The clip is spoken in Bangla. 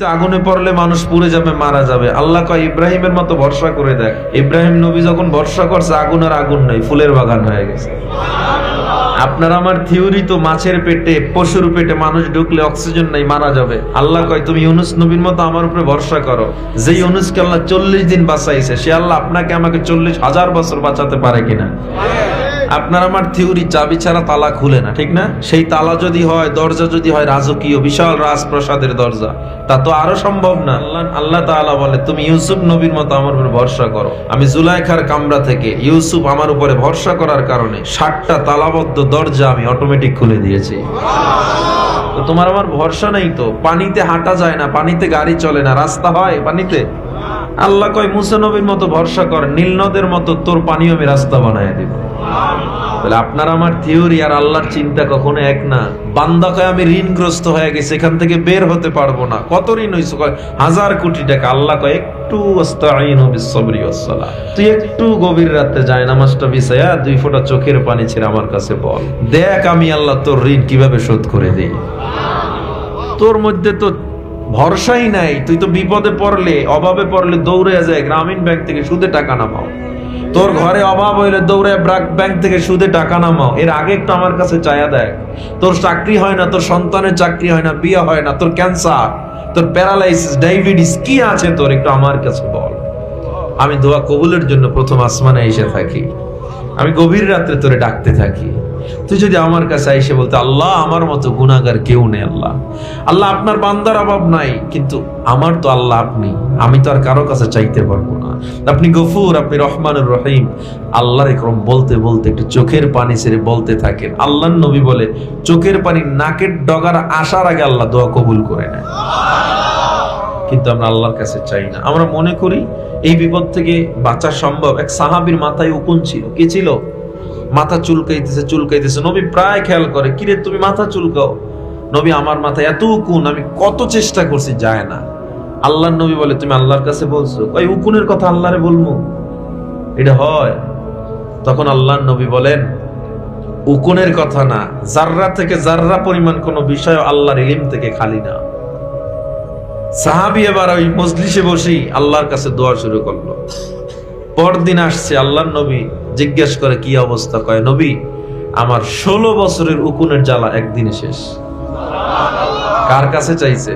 আগুনে পড়লে মানুষ পুড়ে যাবে, মারা যাবে। আল্লাহ কয় ইব্রাহিমের মতো ভরসা করে দেখ। ইব্রাহিম নবী যখন ভরসা করছে আগুন আর আগুন নাই, ফুলের বাগান হয়ে গেছে। আপনার আমার থিওরি তো মাছের পেটে, পশুর পেটে মানুষ ঢুকলে অক্সিজেন নাই, মারা যাবে। আল্লাহ কয় তুমি ইউনুস নবীর মতো আমার উপরে ভরসা করো। যে ইউনুসকে আল্লাহ 40 দিন বাঁচাইছে, সে আল্লাহ আপনাকে আমাকে 40,000 বছর বাঁচাতে পারে কিনা? আপনার আমার থিওরি চাবি ছাড়া তালা খুলে না, ঠিক না? সেই তালা যদি হয়, দরজা যদি হয় রাজকীয় বিশাল রাজপ্রাসাদের দরজা, তা তো আরো সম্ভব না। আল্লাহ তাআলা বলে তুমি ইউসুফ নবীর মতো আমার উপরে ভরসা করো। আমি জুলাইখার কামরা থেকে ইউসুফ আমার উপরে ভরসা করার কারণে 60টা তালাবদ্ধ দরজা আমি অটোমেটিক খুলে দিয়েছি। তো তোমার আমার ভরসা নেই তো। পানিতে হাঁটা যায় না, পানিতে গাড়ি চলে না, রাস্তা হয় পানিতে। আল্লাহ কয় মুসা নবীর মতো ভরসা কর, নীল নদের মতো তোর পানিও আমি রাস্তা বানায় দিব। তাহলে আপনার আমার থিওরি আর আল্লাহর চিন্তা কখনো এক না। বান্দা কয় আমি ঋণগ্রস্ত হয়ে গেছি, এখান থেকে বের হতে পারবো না। কত ঋণ হইছে? কয় 1000 কোটি টাকা। আল্লাহ কয় একটু আস্তাঈনু বিস-সাবরি ওয়াস-সালাহ, তুই একটু গভীর রাতে যায় নামাজটা বিছায়া 2 ফোঁটা চোখের পানি ছেড়ে আমার কাছে বল, দেখ আমি আল্লাহ তোর ঋণ কিভাবে শোধ করে দেই। তোর মধ্যে তো ভরসাই নাই। তুই তো বিপদে পড়লে, অভাবে পড়লে দৌড়ে যায় গ্রামীণ ব্যাংক থেকে সুদে টাকা নামাও। তোর ঘরে অভাব হইলে দৌড়ে ব্যাংক থেকে সুদে টাকা নামাও। এর আগে একটু আমার কাছে চায়া দেখ। তোর চাকরি হয় না, তোর সন্তানের চাকরি হয় না, বিয়ে হয় না, তোর ক্যান্সার, তোর প্যারালাইসিস, ডায়াবেটিস, কি আছে তোর, একটু আমার কাছে বল। আমি দোয়া কবুলের জন্য প্রথম আসমানে এসে থাকি। আমি গভীর রাত্রে তোরে ডাকতে থাকি। তুই যদি আমার কাছে এসে বলতে আল্লাহ আমার মতো গুনাহগার কেউ নেই, আল্লাহ আল্লাহ আপনার বান্দার অভাব নাই, কিন্তু আমার তো আল্লাহ আপনি, আমি তো আর কারো কাছে চাইতে পারবো না। আপনি গফুর, আপনি রহমানুর রহিম। আল্লাহর একরম বলতে বলতে একটু চোখের পানি ছেড়ে বলতে থাকেন। আল্লাহর নবী বলে চোখের পানি নাকের ডগার আসার আগে আল্লাহ দোয়া কবুল করে নেয়। কিন্তু আমরা আল্লাহর কাছে চাই না। আমরা মনে করি এই বিপদ থেকে বাঁচা সম্ভব। এক সাহাবীর মাথায় উকুন ছিল। কি ছিল? মাথা চুলকাইতেছে। নবী প্রায় খেয়াল করে, কিরে তুমি মাথা চুলকাও? নবী আমার মাথায় এত উকুন, আমি কত চেষ্টা করছি, যায় না। আল্লাহর নবী বলে তুমি আল্লাহর কাছে বলছো? ওই উকুনের কথা আল্লাহরে বলবো, এটা হয়? তখন আল্লাহর নবী বলেন উকুনের কথা না, জাররা থেকে জাররা পরিমাণ কোন বিষয় আল্লাহর ইলম থেকে খালি না। সাহাবী এবার ওই মজলিসে বসি আল্লাহর কাছে দোয়া শুরু করলো। পরদিন আসছে আল্লাহর নবী, জিজ্ঞেস করে কি অবস্থা? কয় নবী আমার 16 বছরের উকুনের জ্বালা একদিনে শেষ। কার কাছে চাইছে?